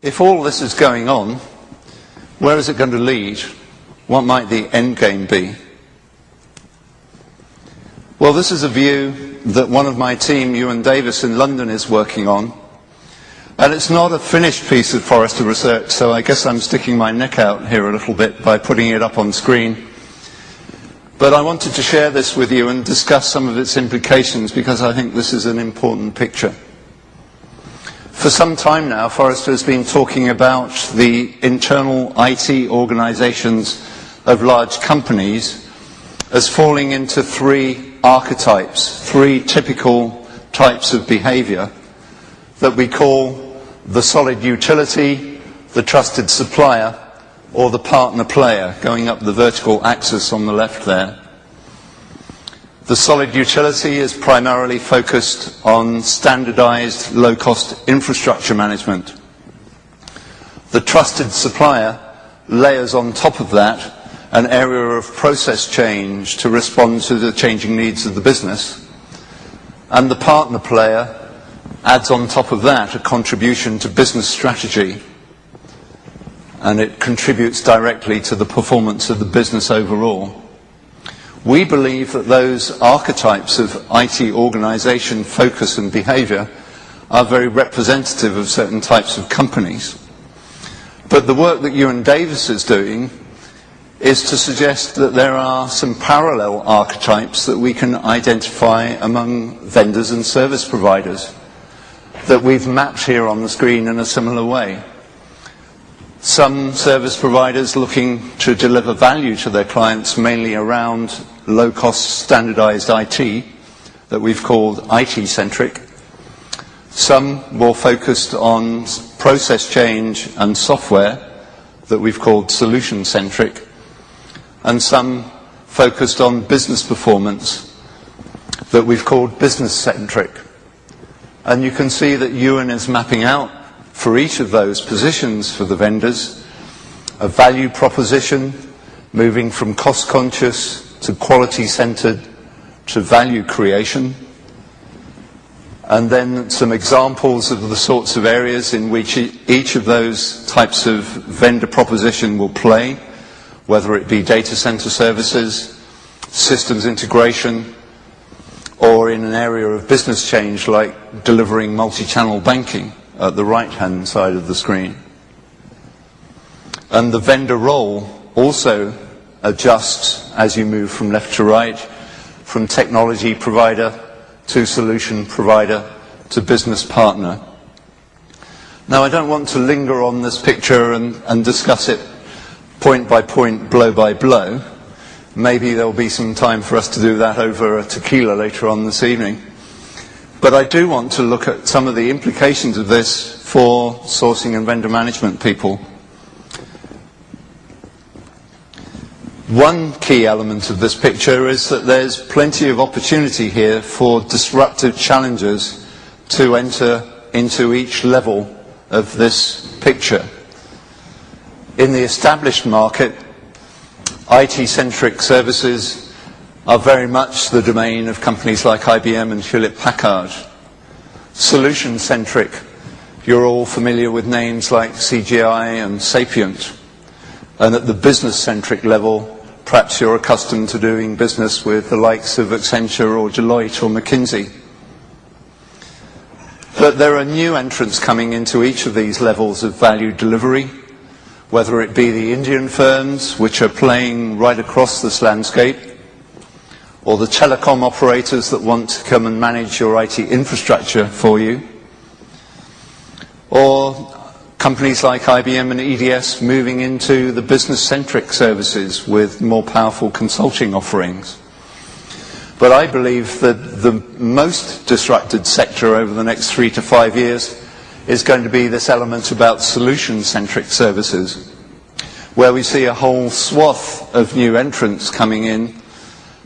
If all this is going on, where is it going to lead? What might the end game be? Well, this is a view that one of my team, Ewan Davis in London, is working on. And it's not a finished piece of Forrester Research, so I guess I'm sticking my neck out here a little bit by putting it up on screen. But I wanted to share this with you and discuss some of its implications because I think this is an important picture. For some time now, Forrester has been talking about the internal IT organizations of large companies as falling into three archetypes, three typical types of behavior that we call the solid utility, the trusted supplier, or the partner player, going up the vertical axis on the left there. The solid utility is primarily focused on standardized low-cost infrastructure management. The trusted supplier layers on top of that an area of process change to respond to the changing needs of the business. And the partner player adds on top of that a contribution to business strategy, and it contributes directly to the performance of the business overall. We believe that those archetypes of IT organization focus and behavior are very representative of certain types of companies. But the work that Ewan Davis is doing is to suggest that there are some parallel archetypes that we can identify among vendors and service providers that we've mapped here on the screen in a similar way. Some service providers looking to deliver value to their clients mainly around low-cost standardized IT that we've called IT-centric. Some more focused on process change and software that we've called solution-centric. And some focused on business performance that we've called business-centric. And you can see that Ewan is mapping out for each of those positions for the vendors a value proposition moving from cost-conscious to quality-centered to value creation. And then some examples of the sorts of areas in which each of those types of vendor proposition will play, whether it be data center services, systems integration, or in an area of business change like delivering multi-channel banking at the right-hand side of the screen. And the vendor role also adjusts as you move from left to right, from technology provider to solution provider to business partner. Now, I don't want to linger on this picture and discuss it point by point, blow by blow. Maybe there'll be some time for us to do that over a tequila later on this evening. But I do want to look at some of the implications of this for sourcing and vendor management people. One key element of this picture is that there's plenty of opportunity here for disruptive challengers to enter into each level of this picture. In the established market, IT-centric services are very much the domain of companies like IBM and Hewlett-Packard. Solution-centric, you're all familiar with names like CGI and Sapient. And at the business-centric level, perhaps you're accustomed to doing business with the likes of Accenture or Deloitte or McKinsey. But there are new entrants coming into each of these levels of value delivery, whether it be the Indian firms, which are playing right across this landscape, or the telecom operators that want to come and manage your IT infrastructure for you, or companies like IBM and EDS moving into the business-centric services with more powerful consulting offerings. But I believe that the most disrupted sector over the next 3 to 5 years is going to be this element about solution-centric services, where we see a whole swath of new entrants coming in,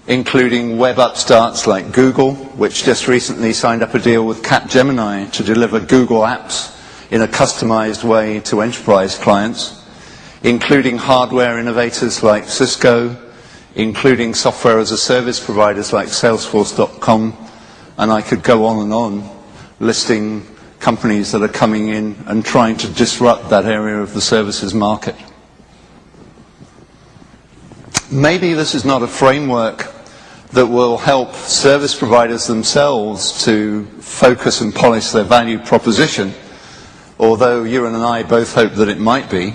including web upstarts like Google, which just recently signed up a deal with Capgemini to deliver Google apps in a customized way to enterprise clients, including hardware innovators like Cisco, including software as a service providers like Salesforce.com, and I could go on and on listing companies that are coming in and trying to disrupt that area of the services market. Maybe this is not a framework that will help service providers themselves to focus and polish their value proposition, although you and I both hope that it might be.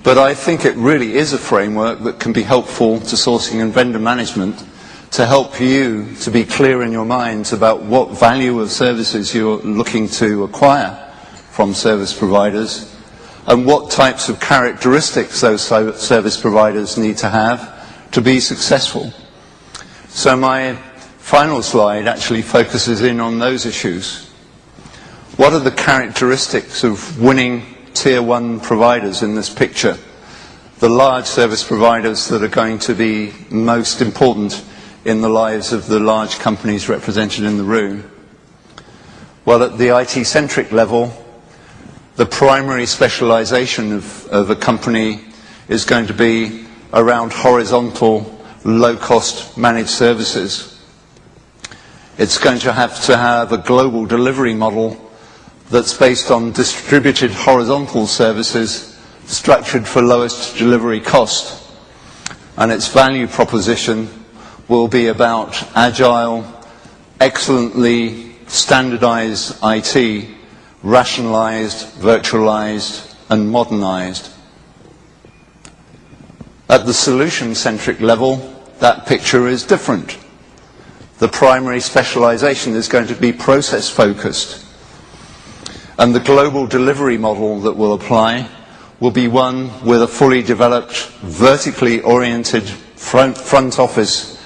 But I think it really is a framework that can be helpful to sourcing and vendor management to help you to be clear in your minds about what value of services you're looking to acquire from service providers and what types of characteristics those service providers need to have to be successful. So my final slide actually focuses in on those issues. What are the characteristics of winning tier one providers in this picture? The large service providers that are going to be most important in the lives of the large companies represented in the room. Well, at the IT-centric level, the primary specialization of a company is going to be around horizontal, low-cost managed services. It's going to have a global delivery model that's based on distributed horizontal services structured for lowest delivery cost. And its value proposition will be about agile, excellently standardized IT, rationalized, virtualized, and modernized. At the solution-centric level, that picture is different. The primary specialization is going to be process-focused. And the global delivery model that will apply will be one with a fully developed, vertically oriented front office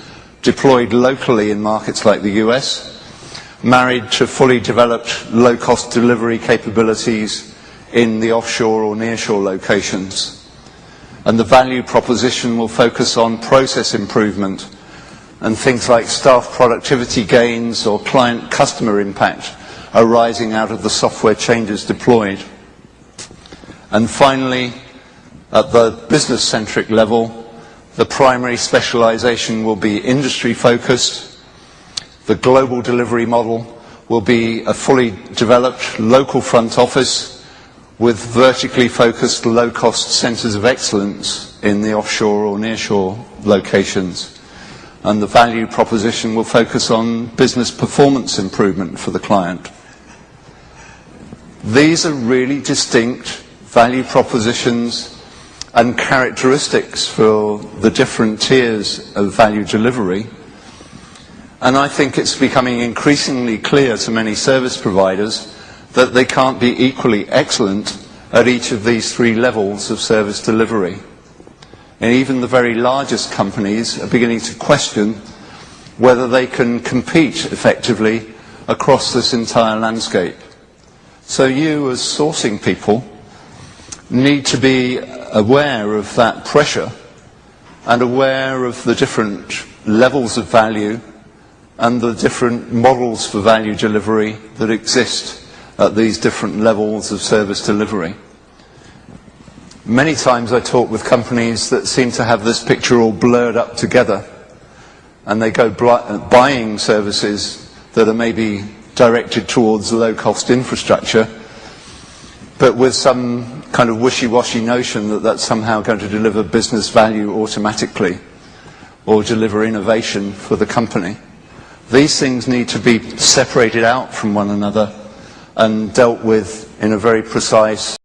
deployed locally in markets like the US, married to fully developed low-cost delivery capabilities in the offshore or nearshore locations. And the value proposition will focus on process improvement and things like staff productivity gains or client customer impact arising out of the software changes deployed. And finally, at the business-centric level, the primary specialization will be industry-focused. The global delivery model will be a fully developed local front office with vertically focused low-cost centers of excellence in the offshore or nearshore locations. And the value proposition will focus on business performance improvement for the client. These are really distinct value propositions and characteristics for the different tiers of value delivery. And I think it's becoming increasingly clear to many service providers that they can't be equally excellent at each of these three levels of service delivery. And even the very largest companies are beginning to question whether they can compete effectively across this entire landscape. So you, as sourcing people, need to be aware of that pressure and aware of the different levels of value and the different models for value delivery that exist at these different levels of service delivery. Many times I talk with companies that seem to have this picture all blurred up together, and they go buying services that are maybe directed towards low-cost infrastructure, but with some kind of wishy-washy notion that that's somehow going to deliver business value automatically or deliver innovation for the company. These things need to be separated out from one another and dealt with in a very precise